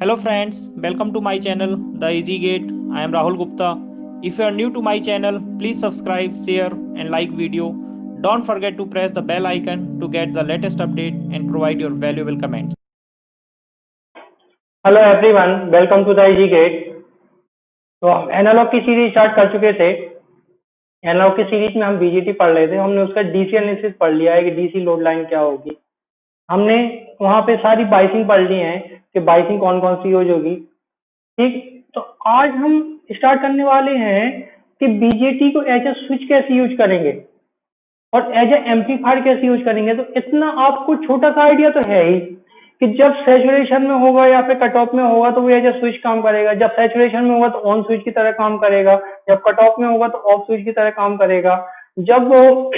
Hello friends, welcome to my channel The Easy Gate. I am Rahul Gupta. If you are new to my channel, please subscribe, share and like video. Don't forget to press the bell icon to get the latest update and provide your valuable comments. Hello everyone, welcome to the Easy Gate. तो हम analogue की series start कर चुके थे। Analogue की series में हम BGT पढ़ रहे थे। हमने उसका डीसी एनालिसिस पढ़ लिया है कि डीसी लोड लाइन क्या होगी। हमने वहां पे सारी बाइसिंग पढ़ ली है कि बाइसिंग कौन कौन सी यूज होगी। ठीक, तो आज हम स्टार्ट करने वाले हैं कि बीजेटी को एज ए स्विच कैसे यूज करेंगे और एज ए एम्पलीफायर कैसे यूज करेंगे। तो इतना आपको छोटा सा आइडिया तो है ही कि जब सैचुरेशन में होगा या फिर कट ऑफ में होगा तो वो एज ए स्विच काम करेगा। जब सैचुरेशन में होगा तो ऑन स्विच की तरह काम करेगा, जब कट ऑफ में होगा तो ऑफ स्विच की तरह काम करेगा, जब वो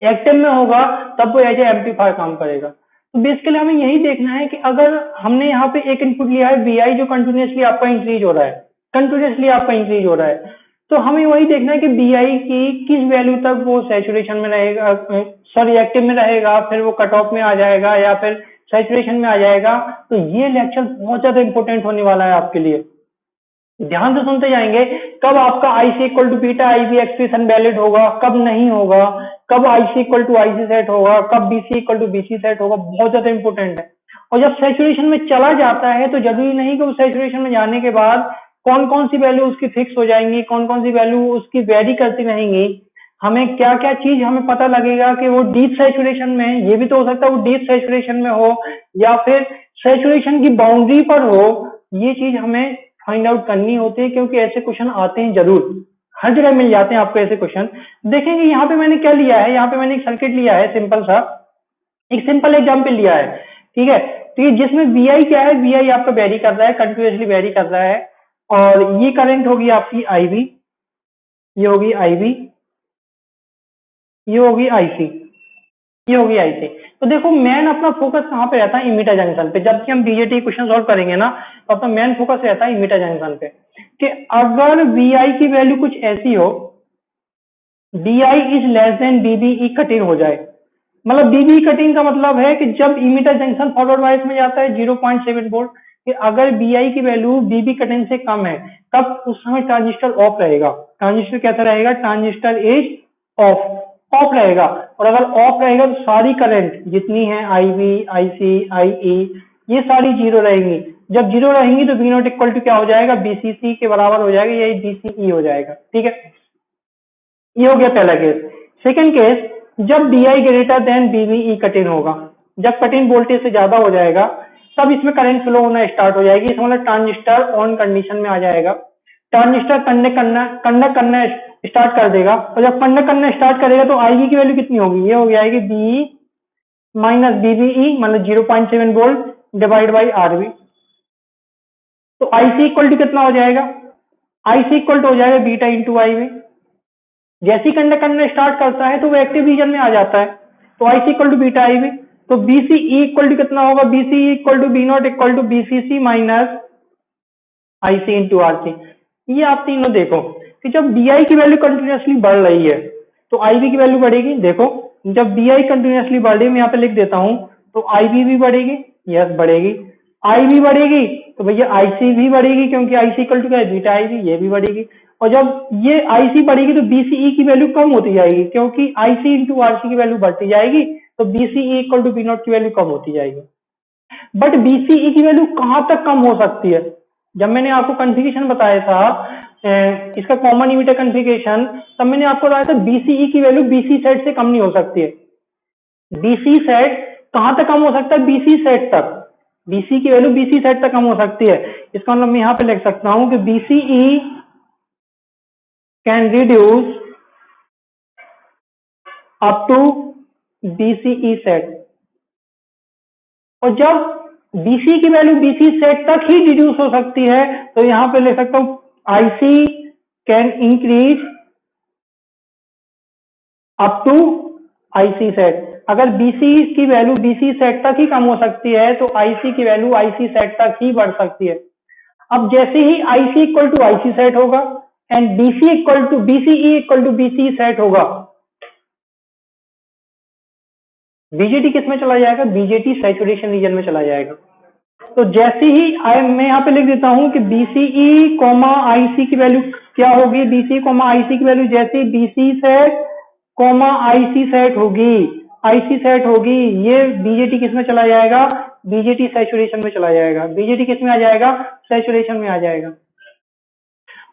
एक्टिव में होगा तब वो एज ए एम्पलीफायर काम करेगा। तो बेसिकली हमें यही देखना है कि अगर हमने यहाँ पे एक इनपुट लिया है वी जो कंटिन्यूसली आपका इंक्रीज हो रहा है, तो हमें वही देखना है कि बी की किस वैल्यू तक वो सैचुरेशन में रहेगा, सॉरी एक्टिव में रहेगा, फिर वो कट ऑफ में आ जाएगा या फिर सैचुरेशन में आ जाएगा। तो ये लेक्चर बहुत ज्यादा इंपॉर्टेंट होने वाला है आपके लिए। ध्यान से सुनते जाएंगे। कब आपका IC equal to beta IB expression valid होगा, कब नहीं होगा, कब IC equal to IC set होगा, कब BC equal to BC set होगा, बहुत ज्यादा इंपॉर्टेंट है। और जब सैचुरेशन में चला जाता है तो जरूरी नहीं कि उस सैचुरेशन में जाने के बाद कौन कौन सी वैल्यू उसकी फिक्स हो जाएंगी, कौन कौन सी वैल्यू उसकी वेरी करती रहेंगी। हमें क्या क्या चीज हमें पता लगेगा कि वो डीप सैचुरेशन में है, ये भी तो हो सकता है वो डीप सैचुरेशन में हो या फिर सैचुरेशन की बाउंड्री पर हो। ये चीज हमें फाइंड आउट करनी होती है क्योंकि ऐसे क्वेश्चन आते हैं जरूर, हर जगह मिल जाते हैं आपको ऐसे क्वेश्चन। देखेंगे यहाँ पे मैंने क्या लिया है, यहाँ पे मैंने एक सर्किट लिया है, सिंपल सा एक सिंपल एग्जाम्पल लिया है। ठीक है, तो ये जिसमें वी क्या है, वी आपका वेरी कर रहा है, कंटिन्यूसली वेरी कर रहा है। और ये करंट होगी आपकी आईवी, ये होगी आईवी, ये होगी आईसी, ये होगी आईसी। तो देखो मेन अपना फोकस कहाँ पे रहता है, इमीटर जंक्शन पे। जब कि हम बीजेटी क्वेश्चन सॉल्व करेंगे ना तो अपना मेन फोकस रहता है इमीटर जंक्शन पे कि अगर वी की वैल्यू कुछ ऐसी हो, D I is less than BBE cutting हो जाए। मतलब बीबीई कटिंग का मतलब है कि जब इमीटर जंक्शन फॉरवर्ड बायस में जाता है 0.7 वोल्ट, कि अगर बीआई की वैल्यू बीबी कटिंग से कम है तब उस समय ट्रांजिस्टर ऑफ रहेगा। ट्रांजिस्टर कैसा रहेगा, ट्रांजिस्टर इज ऑफ रहेगा। और अगर ऑफ रहेगा तो सारी करंट जितनी है आईवी आईसी आईई ये सारी जीरो रहेंगी। जब जीरो रहेंगी तो बी नॉट इक्वल टू क्या हो जाएगा, बीसीसी के बराबर हो जाएगा, यही बीसीई हो जाएगा। ठीक है, ये हो गया पहला केस। सेकंड केस, जब D I greater than BBE cutting होगा, जब कटिंग वोल्टेज से ज्यादा हो जाएगा तब इसमें करंट फ्लो होना स्टार्ट हो जाएगी। इसका मतलब ट्रांजिस्टर ऑन कंडीशन में आ जाएगा, ट्रांजिस्टर कंडक्ट करना स्टार्ट कर देगा। और जब कंडक्ट करना स्टार्ट करेगा तो आईवी की वैल्यू कितनी होगी, ये हो जाएगी बी माइनस बीबीई मतलब 0.7 वोल्ट डिवाइड बाई आरवी। तो आईसी इक्वल टू कितना हो जाएगा, आईसी इक्वल टू हो जाएगा बीटा इंटू आईवी। जैसे ही कंडक्ट करना स्टार्ट करता है तो वो एक्टिव रीजन में आ जाता है, तो IC equal to beta IV. तो बीसीई इक्वल टू कितना होगा, VCE equal to V naught equal to VCC minus IC into RC. ये आप तीनों देखो कि जब बीआई की वैल्यू कंटिन्यूसली बढ़ रही है तो आईवी की वैल्यू बढ़ेगी। देखो जब बीआई कंटिन्यूसली बढ़ रही है, मैं यहाँ पे लिख देता हूं, तो आईवी भी बढ़ेगी, यस बढ़ेगी। आईवी बढ़ेगी तो भैया आईसी भी बढ़ेगी क्योंकि आईसी इक्वल टू क्या है, बीटा आईवी, ये भी बढ़ेगी। और जब ये आईसी बढ़ेगी तो बीसीई की वैल्यू कम होती जाएगी क्योंकि आईसी इंटू आरसी की वैल्यू बढ़ती जाएगी, तो VCE equal to V naught की वैल्यू कम होती जाएगी। बट बीसीई की वैल्यू कहां तक कम हो सकती है, जब मैंने आपको कॉन्फ़िगरेशन बताया था इसका कॉमन इमीटर कॉन्फ़िगरेशन, तब मैंने आपको बताया था बीसीई की वैल्यू बीसी सेट से कम नहीं हो सकती है। बीसी सेट कहां तक कम हो सकता है, बीसी सेट तक, बीसी की वैल्यू बीसी सेट तक कम हो सकती है। इसका मतलब मैं यहां पे लिख सकता हूं कि VCE can reduce up to VCE sat. और जब बीसी की वैल्यू बीसी सेट तक ही रिड्यूस हो सकती है तो यहां पे ले सकता हूं IC can increase up to IC sat. अगर बीसी की वैल्यू बीसी सेट तक ही कम हो सकती है तो आईसी की वैल्यू आईसी सेट तक ही बढ़ सकती है। अब जैसे ही IC equal to IC set होगा and BC equal to BCE equal to BC set होगा, बीजेटी किस में चला जाएगा, बीजेटी सैचुरेशन रीजन में चला जाएगा। तो जैसे ही मैं यहाँ पे लिख देता हूँ कि BCE कॉमा IC की वैल्यू क्या होगी, BCE कॉमा IC की वैल्यू जैसे ही BC set comma IC set होगी, IC सेट होगी, ये BJT किस में चला जाएगा, BJT सैचुरेशन में चला जाएगा, BJT किस में आ जाएगा, सैचुरेशन में आ जाएगा।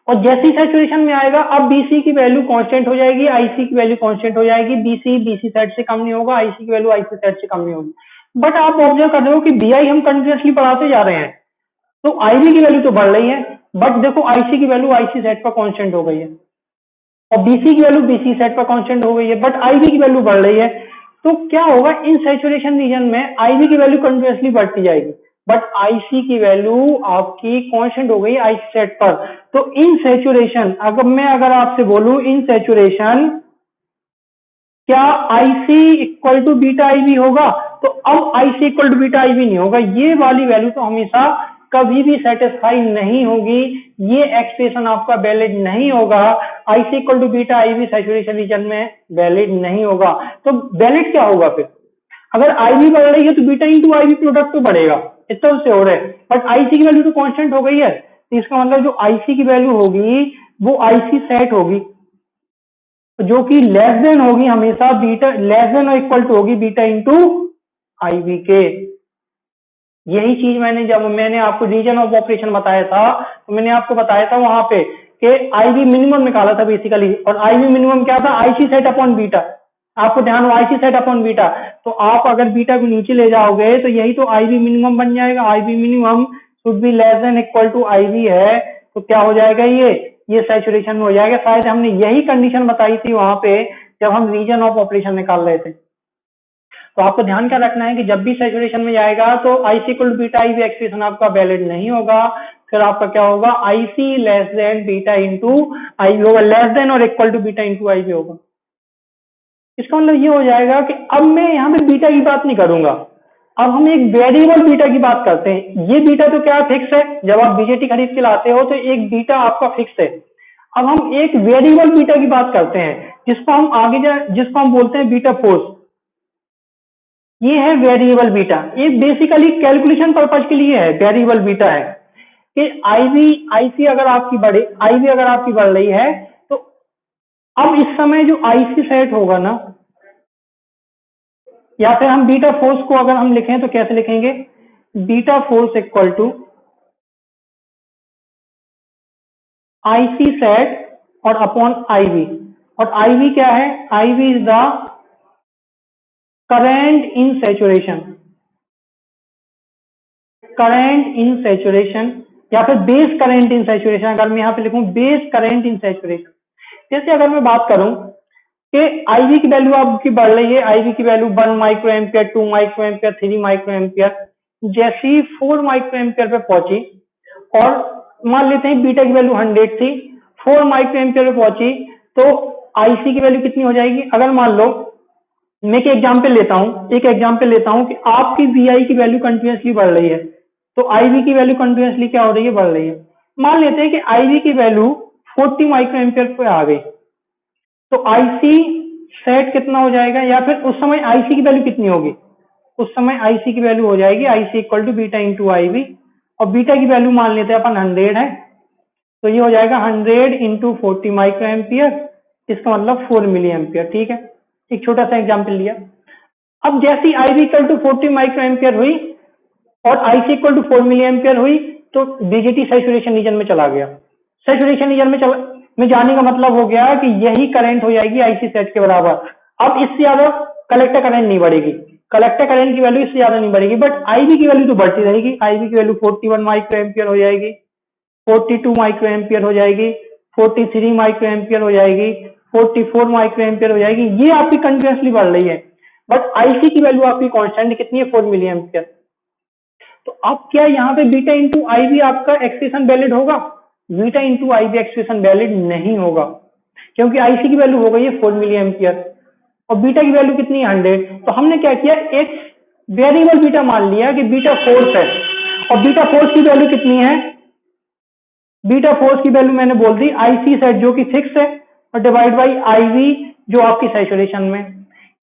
और जैसे ही सैचुरेशन में आएगा अब BC की वैल्यू कांस्टेंट हो जाएगी, IC की वैल्यू कांस्टेंट हो जाएगी, BC सेट से कम नहीं होगा, IC की वैल्यू IC सेट से कम नहीं होगी। बट आप ऑब्जर्व कर रहे हो कि BI हम कंटिन्यूसली बढ़ाते जा रहे हैं, तो IB की वैल्यू तो बढ़ रही है, बट देखो IC की वैल्यू IC सेट पर कांस्टेंट हो गई है, और BC की वैल्यू BC सेट पर कांस्टेंट हो गई है, बट IB की वैल्यू बढ़ रही है। तो क्या होगा, इन सैचुरेशन रीजन में IB की वैल्यू कंटिन्यूसली बढ़ती जाएगी, बट IC की वैल्यू आपकी कांस्टेंट हो गई IC सेट पर। तो इन सैचुरेशन, अगर आपसे बोलूं इन सैचुरेशन क्या IC equal to beta IB होगा, तो अब IC equal to beta IB नहीं होगा, ये वाली वैल्यू तो हमेशा कभी भी सेटिस्फाई नहीं होगी, ये एक्सप्रेशन आपका वैलिड नहीं होगा, IC equal to beta IB saturation region में वैलिड नहीं होगा। तो वैलिड क्या होगा फिर, अगर IB बढ़ रही है तो बीटा इंटू IB प्रोडक्ट तो बढ़ेगा, इतना उससे हो रहा है, बट IC की वैल्यू तो कांस्टेंट हो गई है, तो इसका मतलब जो IC की वैल्यू होगी वो IC सेट होगी, जो कि लेस देन होगी हमेशा बीटा, लेस देन और इक्वल टू होगी बीटा इंटू IB के। यही चीज जब मैंने आपको रीजन ऑफ ऑपरेशन बताया था, तो मैंने आपको बताया था वहां पे कि IB मिनिमम निकाला था बेसिकली, और IB मिनिमम क्या था, IC सेट अपॉन बीटा, आपको ध्यान हो IC सेट अपॉन बीटा, तो आप अगर बीटा को नीचे ले जाओगे तो यही तो IB मिनिमम बन जाएगा, IB minimum should be less than equal to IB है, तो क्या हो जाएगा, ये सैचुरेशन में हो जाएगा। शायद हमने यही कंडीशन बताई थी वहां पे जब हम रीजन ऑफ ऑपरेशन निकाल रहे थे। तो आपको ध्यान क्या रखना है कि जब भी सैचुरेशन में जाएगा तो IC equal to beta IB expression आपका वैलिड नहीं होगा, फिर आपका क्या होगा, IC less than beta into IB होगा, लेस देन और equal to beta into IB होगा। इसका मतलब ये हो जाएगा कि अब मैं यहाँ पे बीटा की बात नहीं करूंगा, अब हम एक वेरिएबल बीटा की बात करते हैं। ये बीटा तो क्या फिक्स है, जब आप BJT खरीद के लाते हो तो एक बीटा आपका फिक्स है। अब हम एक वेरिएबल बीटा की बात करते हैं जिसको हम बोलते हैं बीटा फोर्स। ये है वेरिएबल बीटा, ये बेसिकली कैलकुलेशन पर्पज के लिए है, वेरिएबल बीटा है कि IC अगर आपकी बढ़ रही है, तो अब इस समय जो IC सेट होगा ना, या फिर हम बीटा फोर्स को अगर हम लिखें तो कैसे लिखेंगे, beta force equal to IC sat और अपॉन IB, और IB क्या है, IB is the current in saturation, या फिर बेस करंट इन सैचुरेशन, अगर मैं यहाँ पे लिखूं बेस करंट इन सैचुरेशन। जैसे अगर मैं बात करूं कि IB की वैल्यू आपकी बढ़ रही है, IB की value 1 micro ampere, 2 micro ampere, 3 micro ampere, जैसी 4 माइक्रो एम्पियर पे पहुंची, और मान लेते हैं बीटा की वैल्यू 100 थी, 4 माइक्रो एम्पियर पे पहुंची, तो IC की वैल्यू कितनी हो जाएगी, अगर मान लो मैं एक एग्जांपल लेता हूं कि आपकी VI की वैल्यू कंटिन्यूसली बढ़ रही है, तो IB की वैल्यू कंटिन्यूसली क्या हो रही है, बढ़ रही है। मान लेते हैं कि IB की वैल्यू 40 माइक्रो एम्पियर पे आ गई, तो IC सेट कितना हो जाएगा, या फिर उस समय IC की वैल्यू कितनी होगी, उस समय IC की वैल्यू हो जाएगी IC equal to beta into IB, और बीटा की वैल्यू मान लेते हैं अपन 100 है, तो ये हो जाएगा 100 इंटू 40 माइक्रो एम्पियर, इसका मतलब 4 मिली एम्पियर। ठीक है, एक छोटा सा एग्जाम्पल लिया। अब जैसी IB equal to 40 micro ampere हुई और IC equal to 4 milli ampere हुई, तो BJT सैचुरेशन रीजन में चला गया। सैचुरेशन रीजन में जाने का मतलब हो गया कि यही करंट हो जाएगी IC सेट के बराबर। अब इससे ज्यादा कलेक्टर करंट नहीं बढ़ेगी, कलेक्टर करंट की वैल्यू इससे ज्यादा नहीं बढ़ेगी, बट IB की वैल्यू तो बढ़ती रहेगी। IB की वैल्यू 41 माइक्रो एम्पियर हो जाएगी, 42 माइक्रो एम्पियर हो जाएगी, 43 माइक्रो एम्पियर हो जाएगी, 44 माइक्रो एम्पियर हो जाएगी, ये आपकी कंटिन्यूसली बढ़ रही है, बट IC की वैल्यू आपकी कांस्टेंट कितनी है, 4 मिली एम्पियर। तो अब क्या यहाँ पे बीटा इंटू IB आपका एक्सप्रेशन वैलिड होगा, beta into IB expression valid नहीं होगा, क्योंकि IC की वैल्यू हो गई है 4 मिली एम्पियर और बीटा की वैल्यू कितनी है 100। तो हमने क्या किया, एक वेरिएबल बीटा मान लिया कि बीटा फोर्स है, और बीटा फोर्स की वैल्यू कितनी है, बीटा फोर्स की वैल्यू मैंने बोल दी IC सेट जो कि फिक्स है, और डिवाइड बाई IB जो आपकी सैचुरेशन में।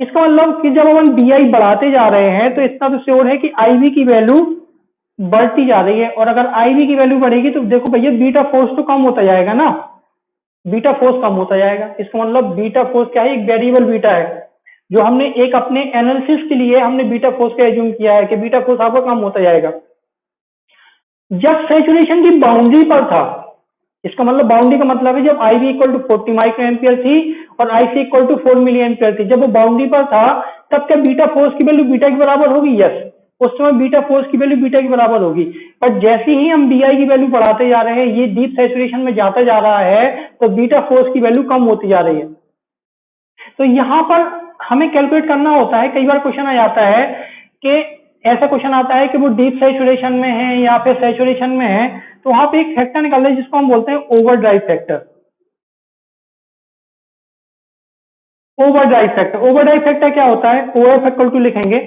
इसका मतलब कि जब हम BI बढ़ाते जा रहे हैं तो इतना तो श्योर है कि IB की वैल्यू बढ़ती जा रही है, और अगर आईवी की वैल्यू बढ़ेगी तो देखो भैया बीटा फोर्स तो कम होता जाएगा ना, बीटा फोर्स कम होता जाएगा। इसका मतलब बीटा फोर्स क्या है, एक वेरिएबल बीटा है जो हमने एक अपने एनालिसिस के लिए हमने बीटा फोर्स का एज्यूम किया है कि बीटा फोर्स आपका कम होता जाएगा। जब सैचुरेशन की बाउंड्री पर था, इसका मतलब बाउंड्री का मतलब है जब IV equal to 40 micro ampere थी और IC equal to 4 milli ampere थी, जब वो बाउंड्री पर था तब क्या बीटा फोर्स की वैल्यू बीटा के बराबर होगी? यस, उस समय बीटा फोर्स की वैल्यू बीटा के बराबर होगी। पर जैसे ही हम BI की वैल्यू बढ़ाते जा रहे हैं, ये डीप सैचुरेशन में जाता जा रहा है, तो बीटा फोर्स की वैल्यू कम होती जा रही है। तो यहाँ पर हमें कैलकुलेट करना होता है। कई बार क्वेश्चन आ जाता है कि ऐसा क्वेश्चन आता है कि वो डीप सैचुरेशन में है या फिर सैचुरेशन में है, तो वहां पे एक फैक्टर निकालना है जिसको हम बोलते हैं overdrive factor. Overdrive factor, overdrive factor क्या होता है? OF इक्वल टू लिखेंगे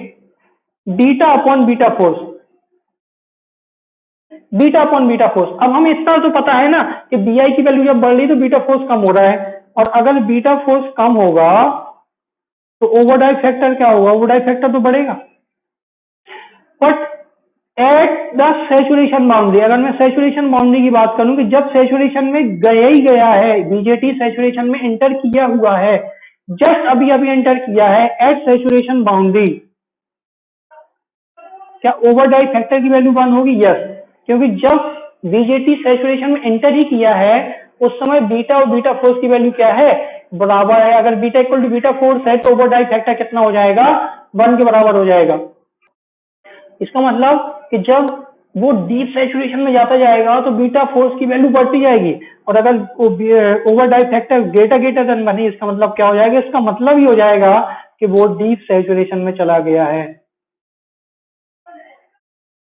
beta upon beta force, beta upon beta force. अब हमें इतना तो पता है ना कि BI की वैल्यू जब बढ़ रही है तो बीटा फोर्स कम हो रहा है, और अगर बीटा फोर्स कम होगा तो ओवरड्राइव फैक्टर क्या होगा? ओवरड्राइव फैक्टर तो बढ़ेगा। But at the saturation boundary, अगर मैं सैचुरेशन बाउंड्री की बात करूं कि जब सैचुरेशन में गया ही गया है, बीजेटी सैचुरेशन में एंटर किया हुआ है, जस्ट अभी अभी एंटर किया है एट सैचुरेशन बाउंड्री, क्या ओवरड्राइव फैक्टर की वैल्यू 1 होगी? यस, क्योंकि जब बीजेटी सैचुरेशन में एंटर ही किया है उस समय बीटा और बीटा फोर्स की वैल्यू क्या है? बराबर है। अगर beta equal to beta force है तो ओवरड्राइव फैक्टर कितना हो जाएगा? 1 के बराबर हो जाएगा। इसका मतलब कि जब वो डीप सैचुरेशन में जाता जाएगा तो बीटा फोर्स की वैल्यू बढ़ती जाएगी, और अगर overdrive factor greater greater than बने, इसका मतलब क्या हो जाएगा? इसका मतलब ही हो जाएगा कि वो डीप सैचुरेशन में चला गया है।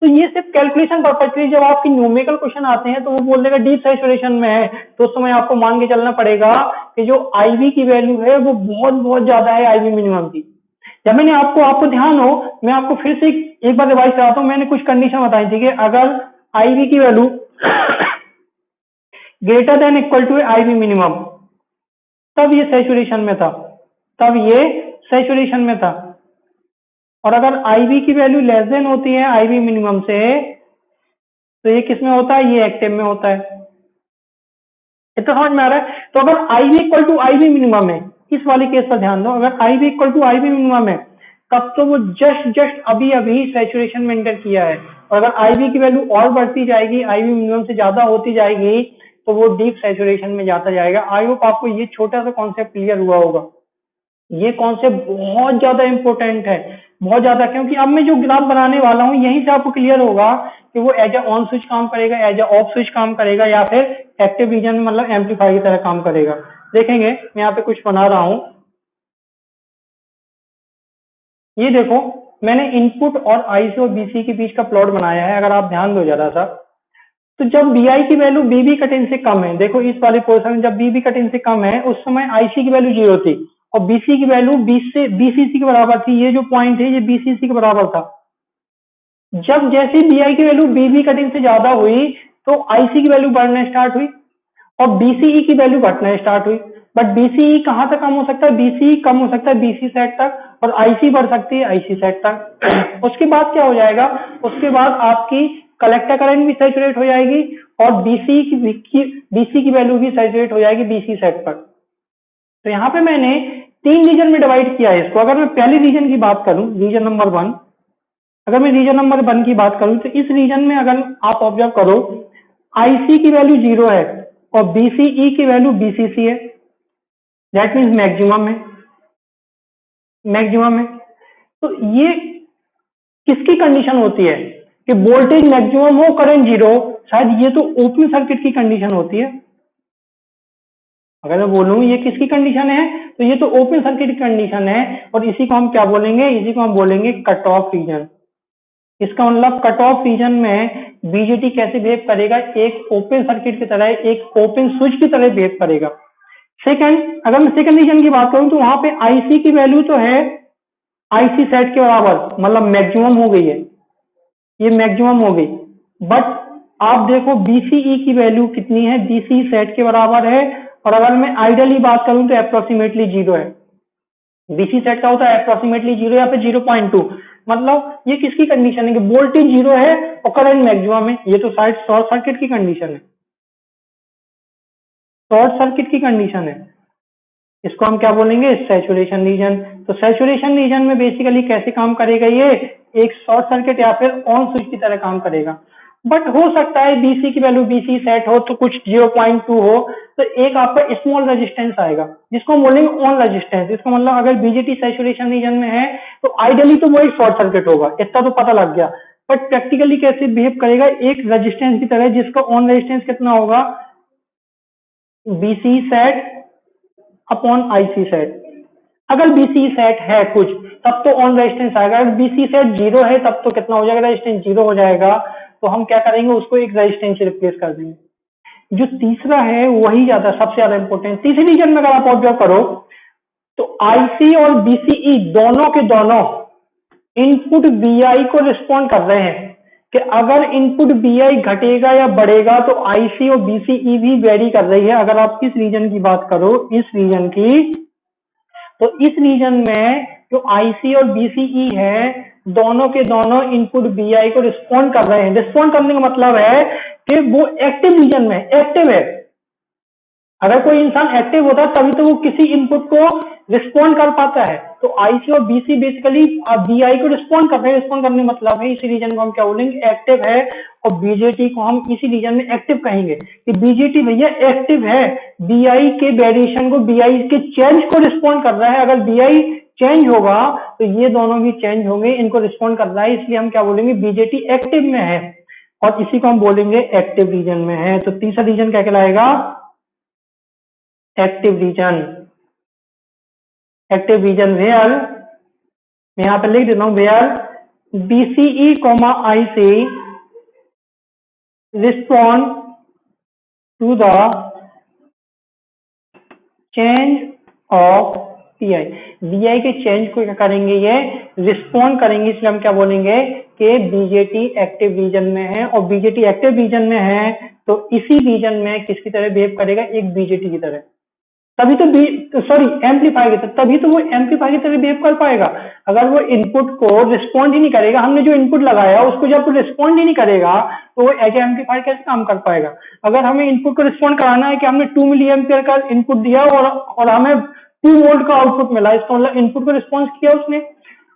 तो ये सिर्फ कैलकुलेशन पर्पज के लिए, जब आपकी न्यूमेरिकल क्वेश्चन आते हैं तो वो बोल देगा डीप सैचुरेशन में है, तो उस समय आपको मान के चलना पड़ेगा कि जो IV की वैल्यू है वो बहुत बहुत ज्यादा है IV मिनिमम की। जब मैंने आपको ध्यान हो, मैं आपको फिर से एक बार रिवाइज कराता हूँ। मैंने कुछ कंडीशन बताई थी कि अगर IV की value greater than equal to IV minimum, तब ये सैचुरेशन में था, तब ये सैचुरेशन में था। और अगर IV की वैल्यू लेस देन होती है IV मिनिमम से, तो ये किस में होता है? ये एक्टिव में होता है। इतना समझ में आ रहा है? तो अगर IV equal to IV minimum है, इस वाले केस पर ध्यान दो, अगर IV equal to IV minimum है तब तो वो जस्ट अभी अभी सैचुरेशन में एंटर किया है, और अगर IV की वैल्यू और बढ़ती जाएगी, IV मिनिमम से ज्यादा होती जाएगी, तो वो डीप सैचुरेशन में जाता जाएगा। आई होप आपको ये छोटा सा कॉन्सेप्ट क्लियर हुआ होगा। ये कॉन्सेप्ट बहुत ज्यादा इंपॉर्टेंट है, बहुत ज्यादा, क्योंकि अब मैं जो ग्राफ बनाने वाला हूँ यहीं से आपको क्लियर होगा कि वो एज ए ऑन स्विच काम करेगा, एज ए ऑफ स्विच काम करेगा, या फिर एक्टिव रीजन में मतलब एम्पलीफायर की तरह काम करेगा। देखेंगे, मैं यहाँ पे कुछ बना रहा हूँ। ये देखो, मैंने इनपुट और IC और BC के बीच का प्लॉट बनाया है। अगर आप ध्यान दो जरा सा, तो जब BI की वैल्यू BB कट इन से कम है, देखो इस वाले पोर्शन में जब BB कट इन से कम है उस समय IC की वैल्यू 0 थी और BC की वैल्यू 20 से BCC के बराबर थी। ये जो पॉइंट है ये BCC के बराबर था। जब जैसे BI की वैल्यू BB कट इन से ज्यादा हुई तो IC की वैल्यू बढ़ना स्टार्ट हुई और BCE की वैल्यू घटना स्टार्ट हुई। बट BCE कहाँ तक कम हो सकता है? BCE कम हो सकता है BC सेट तक, और IC बढ़ सकती है IC सेट तक। उसके बाद क्या हो जाएगा? उसके बाद आपकी कलेक्टर करंट भी सैचुरेट हो जाएगी और BC की वैल्यू भी सैचुरेट हो जाएगी BC सेट पर। तो यहाँ पे मैंने 3 रीजन में डिवाइड किया है इसको। अगर मैं पहले रीजन की बात करूं, रीजन नंबर 1, अगर मैं रीजन नंबर 1 की बात करूं तो इस रीजन में अगर आप ऑब्जर्व करो, IC की वैल्यू 0 है और BCE की वैल्यू BCC है, दैट मीन्स मैक्सिमम है, मैक्सिमम है। तो ये किसकी कंडीशन होती है कि वोल्टेज मैक्सिमम हो, करंट 0 हो? शायद ये तो ओपन सर्किट की कंडीशन होती है। अगर मैं बोलूं ये किसकी कंडीशन है, तो ये तो ओपन सर्किट की कंडीशन है, और इसी को हम क्या बोलेंगे? इसी को हम बोलेंगे कट ऑफ रीजन। इसका मतलब कट ऑफ रीजन में बीजेटी कैसे बिहेव करेगा? एक ओपन सर्किट की तरह, एक ओपन स्विच की तरह बिहेव करेगा। सेकंड, अगर मैं सेकंड रीजन की बात करूं तो वहां पे IC की वैल्यू तो है IC सेट के बराबर, मतलब मैक्सिमम हो गई है, ये मैक्सिमम हो गई। बट आप देखो BCE की वैल्यू कितनी है? BC सेट के बराबर है, और अगर मैं आइडियली बात करूं तो अप्रोक्सीमेटली 0 है। BC सेट का होता है अप्रोक्सीमेटली 0 या फिर 0.2। मतलब ये किसकी कंडीशन है कि वोल्टेज 0 है और करंट मैक्सिमम है, ये तो शायद शॉर्ट सर्किट की कंडीशन है, शॉर्ट सर्किट की कंडीशन है। इसको हम क्या बोलेंगे, सैचुरेशन रीजन। तो सैचुरेशन रीजन में बेसिकली कैसे काम करेगा, ये एक शॉर्ट सर्किट या फिर ऑन स्विच की तरह काम करेगा। बट हो सकता है बीसी की वैल्यू बीसी सेट हो तो कुछ 0.2 हो, तो एक आपका स्मॉल रेजिस्टेंस आएगा जिसको हम बोलेंगे ऑन रेजिस्टेंस। इसका मतलब अगर बीजेटी सैचुरेशन रीजन में है तो आइडियली तो वो एक शॉर्ट सर्किट होगा, इतना तो पता लग गया। बट प्रैक्टिकली कैसे बिहेव करेगा, एक रेजिस्टेंस की तरह जिसका ऑन रेजिस्टेंस कितना होगा, BC set upon IC sat. अगर बीसी सेट है कुछ तब तो ऑन रेजिस्टेंस आएगा, अगर बीसी सेट 0 है तब तो कितना हो जाएगा, रेजिस्टेंस 0 हो जाएगा। तो हम क्या करेंगे, उसको एक रेजिस्टेंस से रिप्लेस कर देंगे। जो तीसरा है वही ज्यादा सबसे ज्यादा इंपॉर्टेंट, तीसरी रीजन में अगर आप ऑब्जर्व करो तो आईसी और बीसीई दोनों के दोनों इनपुट बीआई को रिस्पॉन्ड कर रहे हैं कि अगर इनपुट बीआई घटेगा या बढ़ेगा तो आईसी और बीसीई भी वेरी कर रही है। अगर आप इस रीजन की बात करो, इस रीजन की, तो इस रीजन में जो आईसी और बीसीई है दोनों के दोनों इनपुट बीआई को रिस्पॉन्ड कर रहे हैं। रिस्पॉन्ड करने का मतलब है कि वो एक्टिव रीजन में एक्टिव है। अगर कोई इंसान एक्टिव होता है तभी तो वो किसी इनपुट को रिस्पॉन्ड कर पाता है। तो आईसी और बीसी बेसिकली बीआई को रिस्पॉन्ड कर रहे हैं। रिस्पॉन्ड करने का मतलब है इसी रीजन को हम क्या बोलेंगे, एक्टिव है। और बीजेटी को हम इसी रीजन में एक्टिव कहेंगे कि बीजेटी भैया एक्टिव है, बीआई के वेरिएशन को, बीआई के चेंज को रिस्पॉन्ड कर रहा है। अगर बीआई चेंज होगा तो ये दोनों भी चेंज होंगे, इनको रिस्पॉन्ड कर रहा है, इसलिए हम क्या बोलेंगे, बीजेटी एक्टिव में है और इसी को हम बोलेंगे एक्टिव रीजन में है। तो तीसरा रीजन क्या कहलाएगा, active region. Active region where, मैं यहां पर लिख देता हूं, where VCE comma IC respond to the change of PI. BI के चेंज को क्या करेंगे, ये रिस्पॉन्ड करेंगे, इसलिए हम क्या बोलेंगे कि बीजेटी एक्टिव रीजन में है। और बीजेटी एक्टिव रीजन में है तो इसी रीजन में किसकी तरह बिहेव करेगा, एक बीजेटी की तरह। तभी तो सॉरी एम्पलीफायर की तरह, तभी तो वो एम्पलीफायर की तरह बिहेव कर पाएगा। अगर वो इनपुट को रिस्पॉन्ड ही नहीं करेगा, हमने जो इनपुट लगाया उसको जब रिस्पॉन्ड ही नहीं करेगा तो वो एज एम्पलीफायर कैसे काम कर पाएगा। अगर हमें इनपुट को रिस्पॉन्ड कराना है कि हमने 2 मिली एम्पियर का इनपुट दिया और हमें 2 वोल्ट का आउटपुट मिला, इसका मतलब इनपुट को रिस्पॉन्स किया उसने,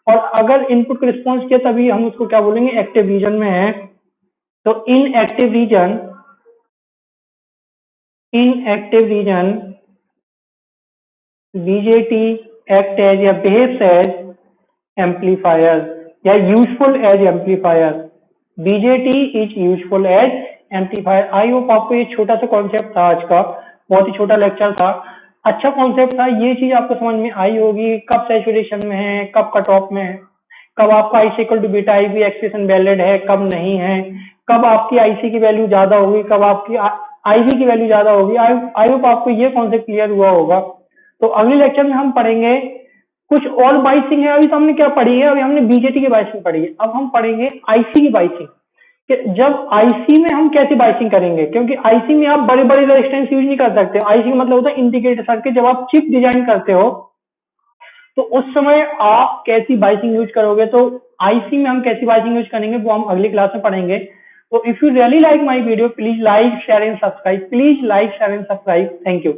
और अगर इनपुट को रिस्पॉन्स किया तभी हम उसको क्या बोलेंगे, एक्टिव रीजन में है। तो इन active region BJT act as या behaves as amplifier या useful as amplifier। BJT is useful as amplifier। I hope आपको ये छोटा सा कॉन्सेप्ट था, आज का बहुत ही छोटा लेक्चर था, अच्छा कॉन्सेप्ट था। ये चीज आपको समझ में आई होगी, कब सैचुरेशन में है, कब कट ऑफ में है, कब आपका आईसी इक्वल टू बीटा आई भी एक्सप्रेशन वैलिड है, कब नहीं है, कब आपकी आईसी की वैल्यू ज्यादा होगी, कब आपकी आईवी की वैल्यू ज्यादा होगी। आई होप आपको ये कॉन्सेप्ट क्लियर हुआ होगा। तो अगले लेक्चर में हम पढ़ेंगे कुछ और बाइसिंग है। अभी तो हमने क्या पढ़ी है, अभी हमने बीजेटी की बाइसिंग पढ़ी है, अब हम पढ़ेंगे आईसी की बाइसिंग कि जब आईसी में हम कैसे बाइसिंग करेंगे, क्योंकि आईसी में आप बड़े बड़े रेजिस्टेंस यूज नहीं कर सकते। आईसी का मतलब होता है इंटीग्रेटेड सर्किट। जब आप चिप डिजाइन करते हो तो उस समय आप कैसी बाइसिंग यूज करोगे, तो आईसी में हम कैसी बाइसिंग यूज करेंगे वो हम अगली क्लास में पढ़ेंगे। तो if you really like my video, please like share and subscribe, please like share and subscribe. Thank you.